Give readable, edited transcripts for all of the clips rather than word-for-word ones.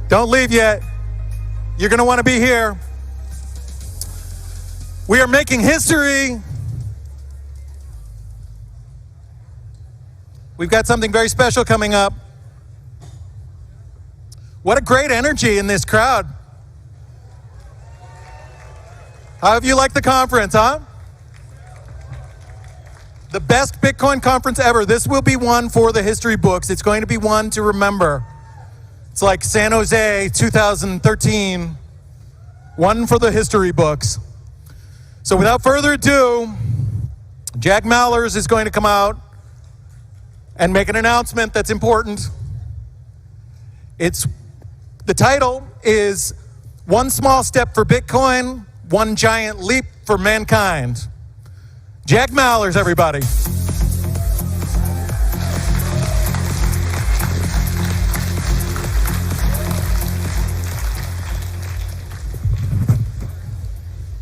Don't leave yet. You're going to want to be here. We are making history. We've got something very special coming up. What a great energy in this crowd. How have you liked the conference, huh? The best Bitcoin conference ever. This will be one for the history books. It's going to be one to remember. It's like San Jose 2013, one for the history books. So without further ado, Jack Mallers is going to come out and make an announcement that's important. The title is One Small Step for Bitcoin, One Giant Leap for Mankind. Jack Mallers, everybody.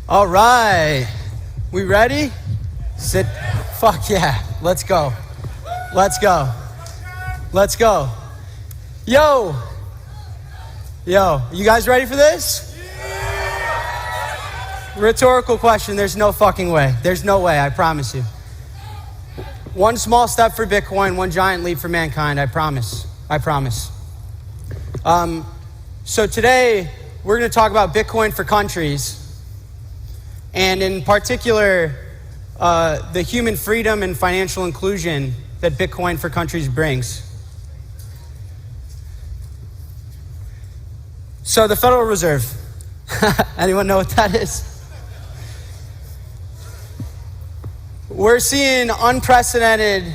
All right, we ready? Sit, fuck yeah, let's go. Let's go. Let's go. Yo, you guys ready for this? Rhetorical question, there's no fucking way. There's no way, I promise you. One small step for Bitcoin, one giant leap for mankind, I promise. I promise. So today, we're gonna talk about Bitcoin for countries, and in particular, the human freedom and financial inclusion that Bitcoin for countries brings. So the Federal Reserve, anyone know what that is? We're seeing unprecedented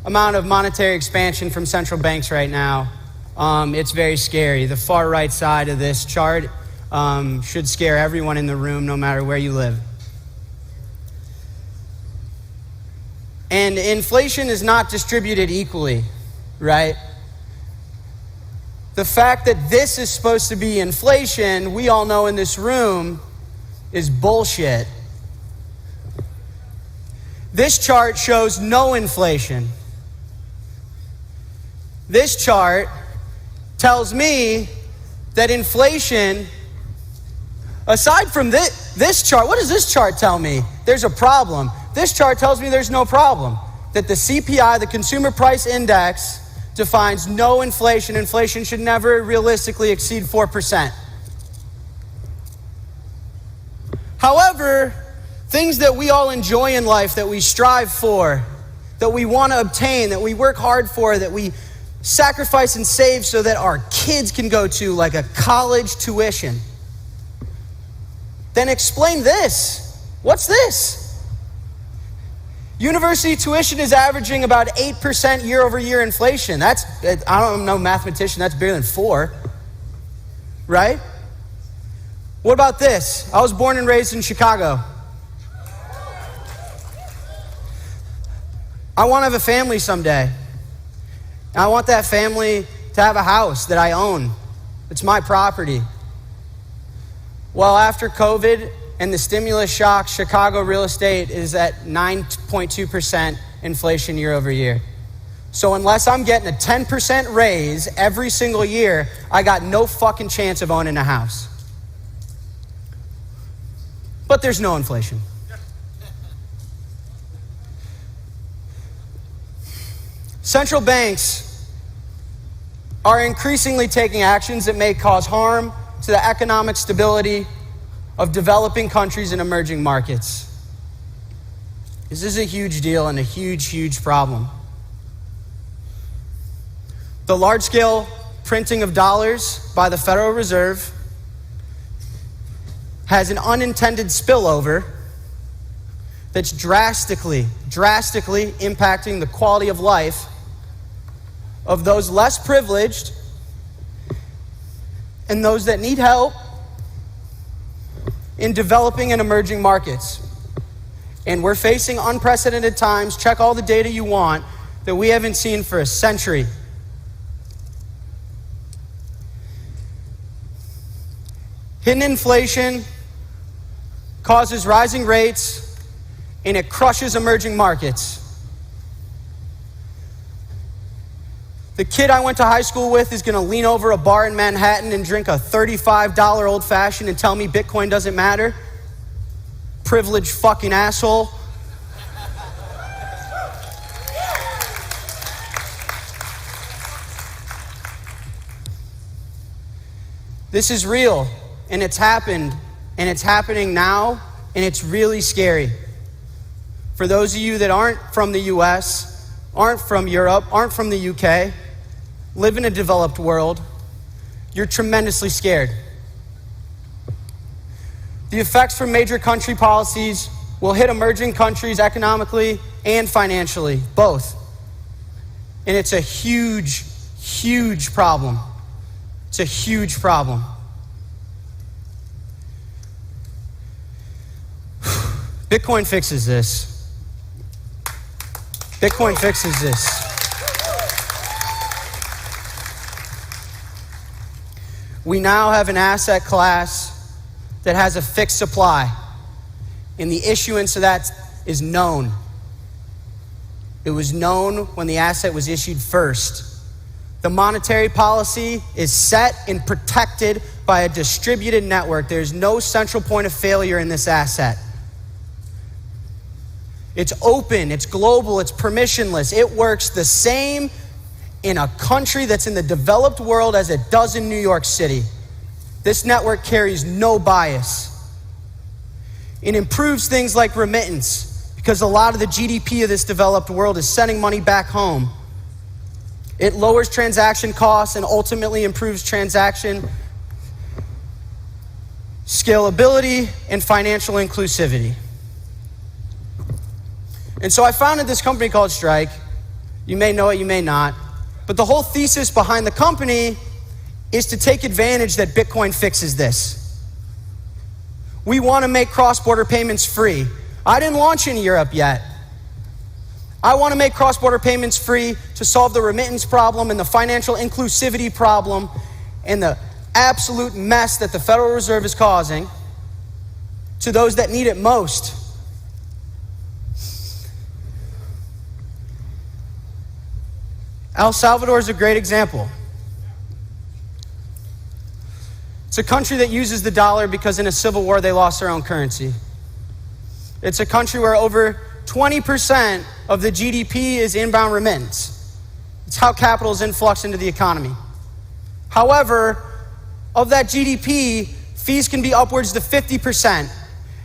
amount of monetary expansion from central banks right now. It's very scary. The far right side of this chart should scare everyone in the room, no matter where you live. And inflation is not distributed equally, right? The fact that this is supposed to be inflation, we all know in this room, is bullshit. This chart shows no inflation. This chart tells me that inflation, aside from this chart, what does this chart tell me? There's a problem. This chart tells me there's no problem. That the CPI, the Consumer Price Index, defines no inflation. Inflation should never realistically exceed 4%. However, things that we all enjoy in life, that we strive for, that we want to obtain, that we work hard for, that we sacrifice and save so that our kids can go to, like a college tuition. Then explain this. What's this? University tuition is averaging about 8% year over year inflation. I don't know, mathematician, that's bigger than 4, right? What about this? I was born and raised in Chicago. I want to have a family someday. I want that family to have a house that I own. It's my property. Well, after COVID and the stimulus shock, Chicago real estate is at 9.2% inflation year over year. So unless I'm getting a 10% raise every single year, I got no fucking chance of owning a house. But there's no inflation. Central banks are increasingly taking actions that may cause harm to the economic stability of developing countries and emerging markets. This is a huge deal and a huge, huge problem. The large-scale printing of dollars by the Federal Reserve has an unintended spillover that's drastically impacting the quality of life of those less privileged and those that need help in developing and emerging markets. And we're facing unprecedented times, check all the data you want, that we haven't seen for a century. Hidden inflation causes rising rates, and it crushes emerging markets. The kid I went to high school with is going to lean over a bar in Manhattan and drink a $35 old fashioned and tell me Bitcoin doesn't matter? Privileged fucking asshole. This is real, and it's happened, and it's happening now, and it's really scary. For those of you that aren't from the US, aren't from Europe, aren't from the UK, live in a developed world, you're tremendously scared. The effects from major country policies will hit emerging countries economically and financially, both. And it's a huge, huge problem. It's a huge problem. Bitcoin fixes this. Bitcoin fixes this. We now have an asset class that has a fixed supply, and the issuance of that is known. It was known when the asset was issued first. The monetary policy is set and protected by a distributed network. There's no central point of failure in this asset. It's open, it's global, it's permissionless. It works the same in a country that's in the developed world as it does in New York City. This network carries no bias. It improves things like remittance, because a lot of the GDP of this developed world is sending money back home. It lowers transaction costs and ultimately improves transaction scalability and financial inclusivity. And so I founded this company called Strike. You may know it, you may not. But the whole thesis behind the company is to take advantage that Bitcoin fixes this. We want to make cross-border payments free. I didn't launch in Europe yet. I want to make cross-border payments free to solve the remittance problem and the financial inclusivity problem and the absolute mess that the Federal Reserve is causing to those that need it most. El Salvador is a great example. It's a country that uses the dollar because in a civil war they lost their own currency. It's a country where over 20% of the GDP is inbound remittance. It's how capital is influx into the economy. However, of that GDP, fees can be upwards to 50%.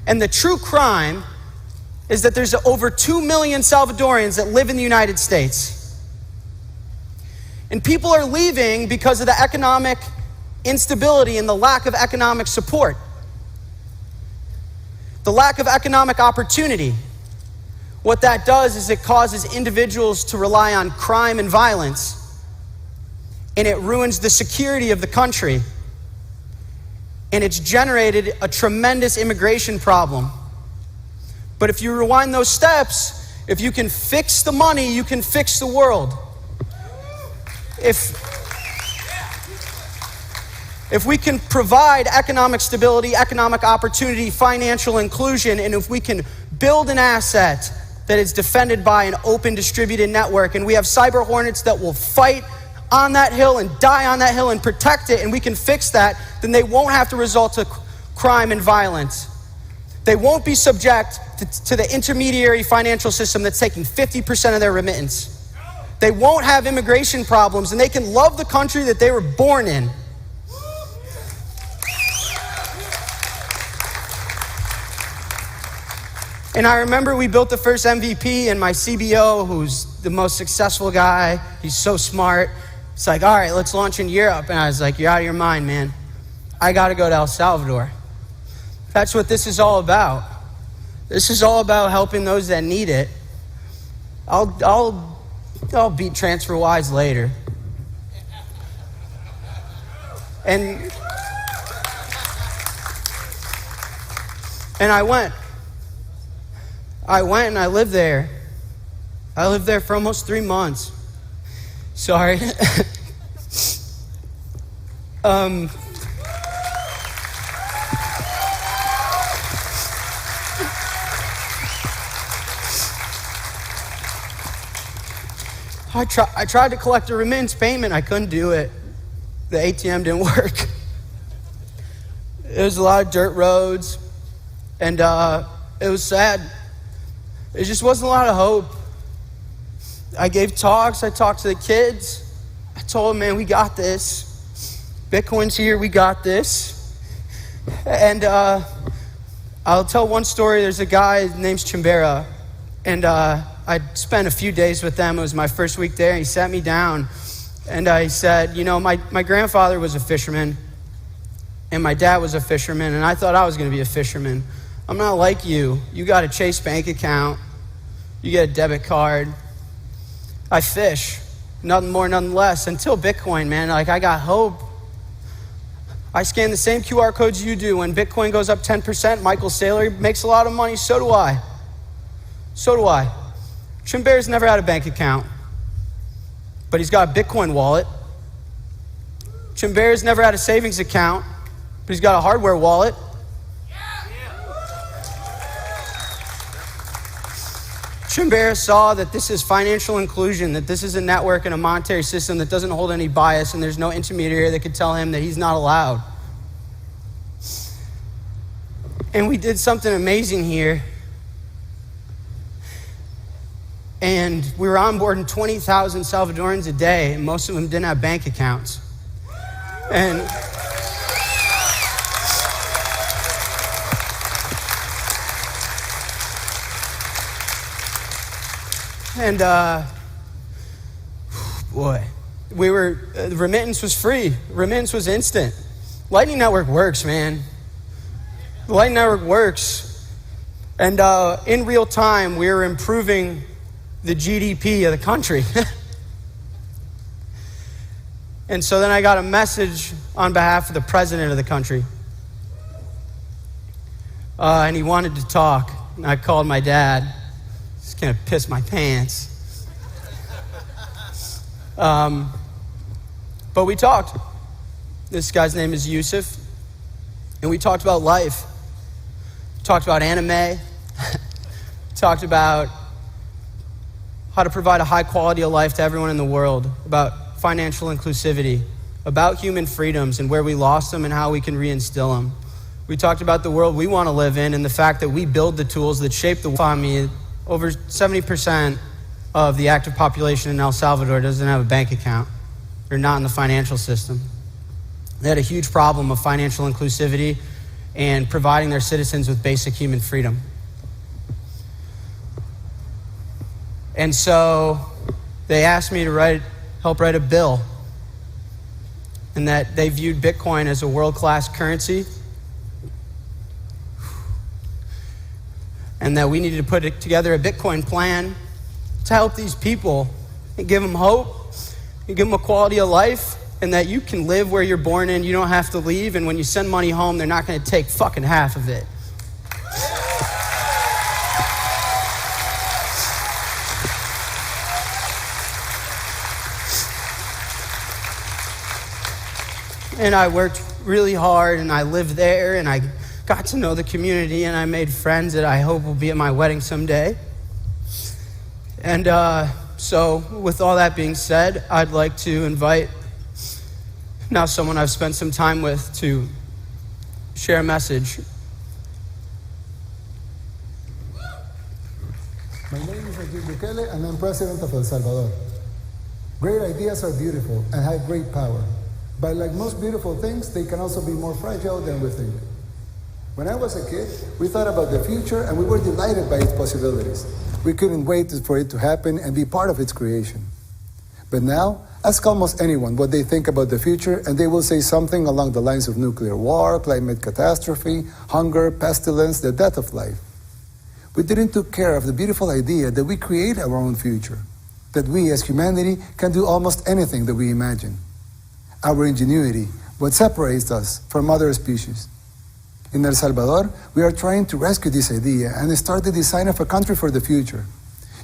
And the true crime is that there's over 2 million Salvadorians that live in the United States. And people are leaving because of the economic instability and the lack of economic support. The lack of economic opportunity. What that does is it causes individuals to rely on crime and violence, and it ruins the security of the country. And it's generated a tremendous immigration problem. But if you rewind those steps, if you can fix the money, you can fix the world. If we can provide economic stability, economic opportunity, financial inclusion, and if we can build an asset that is defended by an open distributed network, and we have cyber hornets that will fight on that hill and die on that hill and protect it, and we can fix that, then they won't have to resort to crime and violence. They won't be subject to the intermediary financial system that's taking 50% of their remittance. They won't have immigration problems, and they can love the country that they were born in. And I remember we built the first MVP, and my CBO, who's the most successful guy, he's so smart, it's like, all right, let's launch in Europe. And I was like, you're out of your mind, man. I got to go to El Salvador. That's what this is all about. This is all about helping those that need it. I'll beat TransferWise later. And I went and I lived there. I lived there for almost 3 months. Sorry. I tried to collect a remittance payment. I couldn't do it. The ATM didn't work. It was a lot of dirt roads, and it was sad. It just wasn't a lot of hope. I gave talks. I talked to the kids. I told them, man, we got this. Bitcoin's here. We got this. And I'll tell one story. There's a guy, his name's Chimbera, and I spent a few days with them. It was my first week there. He sat me down, and he said, you know, my grandfather was a fisherman, and my dad was a fisherman, and I thought I was going to be a fisherman. I'm not like you. You got a Chase bank account. You get a debit card. I fish. Nothing more, nothing less. Until Bitcoin, man. Like, I got hope. I scan the same QR codes you do. When Bitcoin goes up 10%, Michael Saylor makes a lot of money. So do I. So do I. Chimbera's never had a bank account, but he's got a Bitcoin wallet. Chimbera's never had a savings account, but he's got a hardware wallet. Chimbera saw that this is financial inclusion, that this is a network and a monetary system that doesn't hold any bias, and there's no intermediary that could tell him that he's not allowed. And we did something amazing here. And we were onboarding 20,000 Salvadorans a day, and most of them didn't have bank accounts. And boy, remittance was free. Remittance was instant. Lightning Network works, man. The Lightning Network works. And in real time, we were improving the GDP of the country. And so then I got a message on behalf of the president of the country. And he wanted to talk. And I called my dad. Just gonna piss my pants. But we talked. This guy's name is Yusuf. And we talked about life. Talked about anime. Talked about how to provide a high quality of life to everyone in the world, about financial inclusivity, about human freedoms and where we lost them and how we can reinstill them. We talked about the world we want to live in and the fact that we build the tools that shape the economy. Over 70% of the active population in El Salvador doesn't have a bank account. They're not in the financial system. They had a huge problem of financial inclusivity and providing their citizens with basic human freedom. And so they asked me to help write a bill, and that they viewed Bitcoin as a world-class currency, and that we needed to put together a Bitcoin plan to help these people and give them hope and give them a quality of life, and that you can live where you're born in, you don't have to leave, and when you send money home, they're not going to take fucking half of it. And I worked really hard, and I lived there, and I got to know the community, and I made friends that I hope will be at my wedding someday. And so with all that being said, I'd like to invite now someone I've spent some time with to share a message. My name is Nayib Bukele, and I'm president of El Salvador. Great ideas are beautiful and have great power. But like most beautiful things, they can also be more fragile than we think. When I was a kid, we thought about the future and we were delighted by its possibilities. We couldn't wait for it to happen and be part of its creation. But now, ask almost anyone what they think about the future and they will say something along the lines of nuclear war, climate catastrophe, hunger, pestilence, the death of life. We didn't take care of the beautiful idea that we create our own future, that we as humanity can do almost anything that we imagine. Our ingenuity, what separates us from other species. In El Salvador, we are trying to rescue this idea and start the design of a country for the future,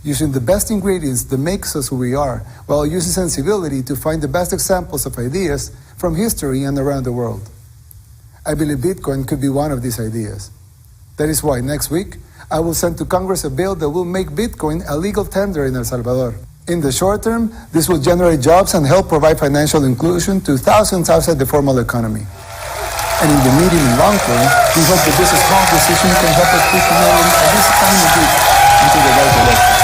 using the best ingredients that makes us who we are, while using sensibility to find the best examples of ideas from history and around the world. I believe Bitcoin could be one of these ideas. That is why next week, I will send to Congress a bill that will make Bitcoin a legal tender in El Salvador. In the short term, this will generate jobs and help provide financial inclusion to thousands outside the formal economy. And in the medium and long term, we hope that this small decision can help us push humanity at this tiny bit into the right direction.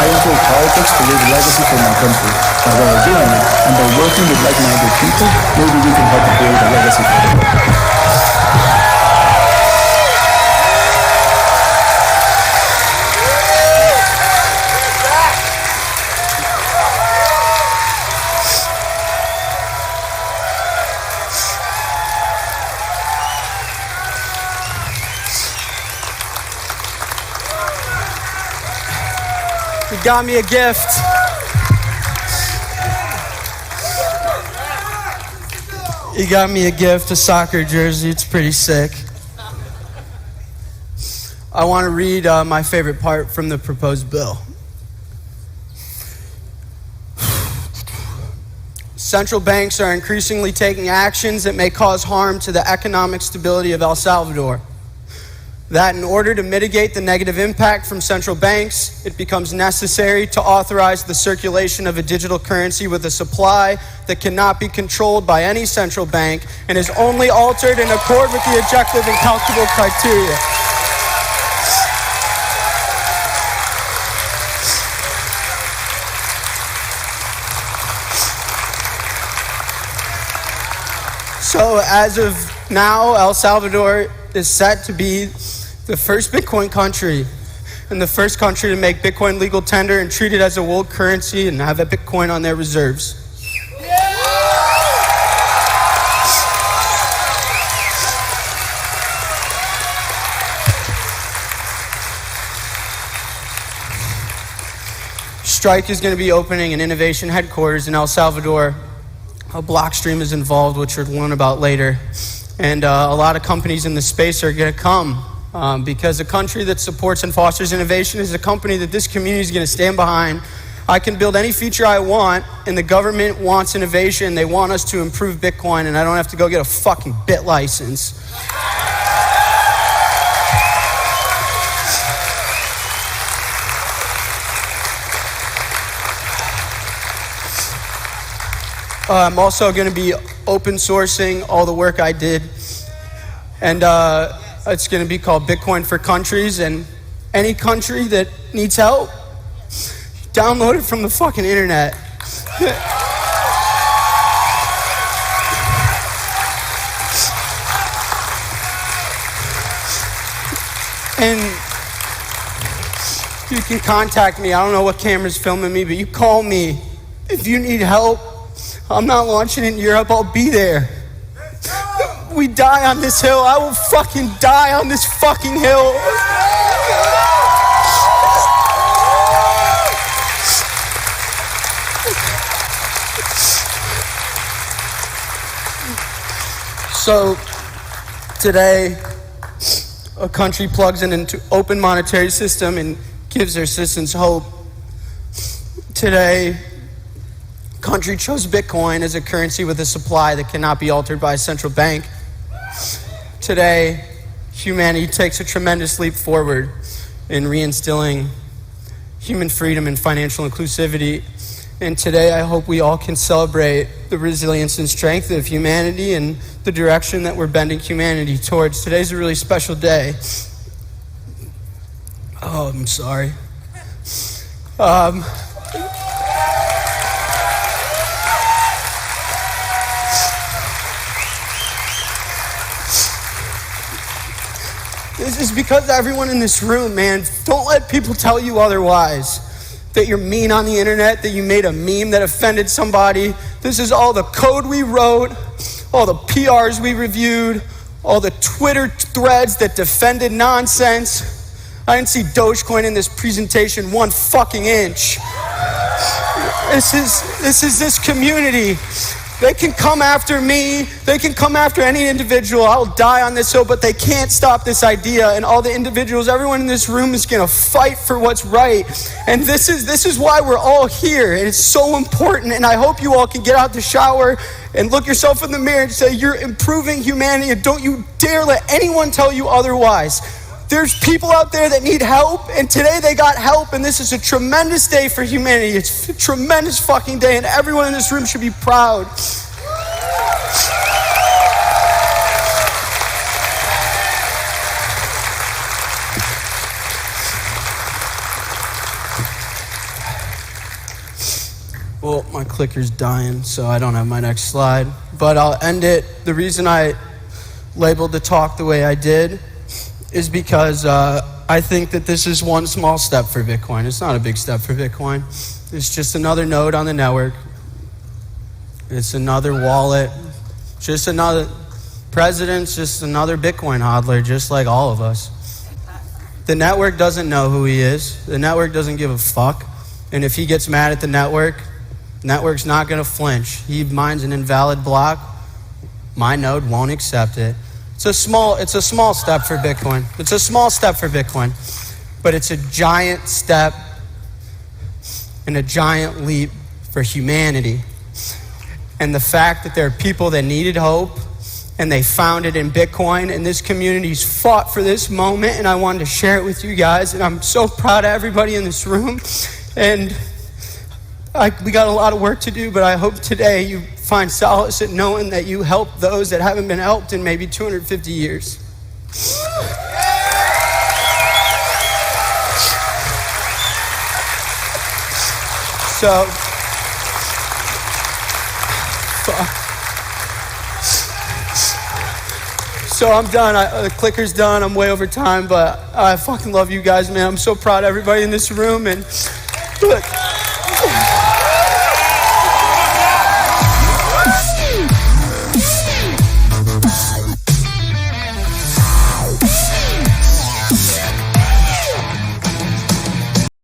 I enter politics to leave a legacy for my country. By way of doing it, and by working with like-minded people, maybe we can help to create a legacy for the world. He got me a gift. He got me a gift, a soccer jersey. It's pretty sick. I want to read my favorite part from the proposed bill. Central banks are increasingly taking actions that may cause harm to the economic stability of El Salvador. That in order to mitigate the negative impact from central banks, it becomes necessary to authorize the circulation of a digital currency with a supply that cannot be controlled by any central bank and is only altered in accord with the objective and calculable criteria. So as of now, El Salvador is set to be the first Bitcoin country and the first country to make Bitcoin legal tender and treat it as a world currency and have a Bitcoin on their reserves. Strike is going to be opening an innovation headquarters in El Salvador. Blockstream is involved, which we'll learn about later. And a lot of companies in the space are going to come because a country that supports and fosters innovation is a company that this community is going to stand behind. I can build any feature I want, and the government wants innovation. They want us to improve Bitcoin, and I don't have to go get a fucking bit license. I'm also going to be open sourcing all the work I did. And it's going to be called Bitcoin for Countries. And any country that needs help, download it from the fucking internet. And you can contact me. I don't know what camera's filming me, but you call me. If you need help, I'm not launching it in Europe, I'll be there. We die on this hill, I will fucking die on this fucking hill. So, today, a country plugs in into open monetary system and gives their citizens hope. Today, country chose Bitcoin as a currency with a supply that cannot be altered by a central bank. Today, humanity takes a tremendous leap forward in reinstilling human freedom and financial inclusivity. And today, I hope we all can celebrate the resilience and strength of humanity and the direction that we're bending humanity towards. Today's a really special day. Oh, I'm sorry. This is because everyone in this room, man, don't let people tell you otherwise. That you're mean on the internet, that you made a meme that offended somebody. This is all the code we wrote, all the PRs we reviewed, all the Twitter threads that defended nonsense. I didn't see Dogecoin in this presentation 1 fucking inch. This is this community. They can come after me. They can come after any individual. I'll die on this hill, but they can't stop this idea. And all the individuals, everyone in this room is going to fight for what's right. And this is why we're all here. And it's so important. And I hope you all can get out the shower and look yourself in the mirror and say, you're improving humanity. And don't you dare let anyone tell you otherwise. There's people out there that need help, and today they got help, and this is a tremendous day for humanity. It's a tremendous fucking day, and everyone in this room should be proud. Well, my clicker's dying, so I don't have my next slide. But I'll end it. The reason I labeled the talk the way I did is because I think that this is one small step for Bitcoin. It's not a big step for Bitcoin. It's just another node on the network. It's another wallet. Just another president's just another Bitcoin hodler, just like all of us. The network doesn't know who he is. The network doesn't give a fuck. And if he gets mad at the network's not going to flinch. He mines an invalid block. My node won't accept it. It's a small step for Bitcoin. It's a small step for Bitcoin, but it's a giant step and a giant leap for humanity. And the fact that there are people that needed hope and they found it in Bitcoin, and this community's fought for this moment, and I wanted to share it with you guys, and I'm so proud of everybody in this room. And we got a lot of work to do, but I hope today you find solace in knowing that you help those that haven't been helped in maybe 250 years. So I'm done. The clicker's done. I'm way over time, but I fucking love you guys, man. I'm so proud of everybody in this room. And look.